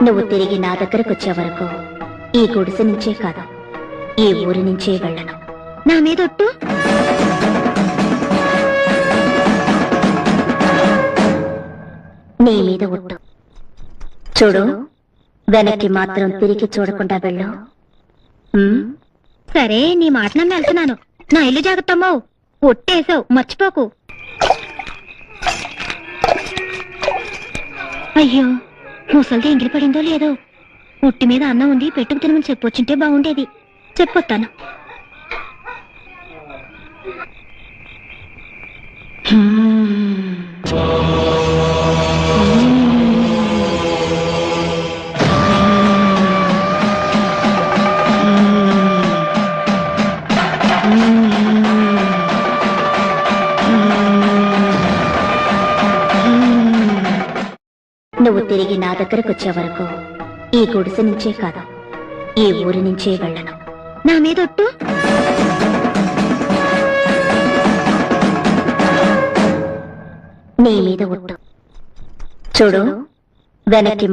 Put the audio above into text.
నువ్వు తిరిగి నా దగ్గరకు వచ్చే వరకు ఈ గుడిసె నుంచే కాదు, ఈ ఊరి నుంచే వెళ్ళను. నా మీద ఒట్టు. నీ మీద ఒట్టు. చూడు, వెనక్కి మాత్రం తిరిగి చూడకుండా వెళ్ళు. సరే, నీ మాట నన్ను వెళ్తున్నాను. నా ఇల్లు జాగ్రత్తమ్మో. ఒట్టేసావు, మర్చిపోకు. అయ్యో, ముసలిది ఎంగిలి పడిందో లేదో. ఉట్టి మీద అన్నం ఉంది, పెట్టుకు తినమని చెప్పొచ్చుంటే బాగుండేది. చెప్పొస్తాను. నువ్వు తిరిగి నా దగ్గరకు వచ్చే వరకు ఈ గుడిసె నుంచే కాదు, ఈ ఊరి నుంచే వెళ్ళను. నా మీద ఒట్టు. నీ మీద ఒట్టు. చూడు, వెనక్కి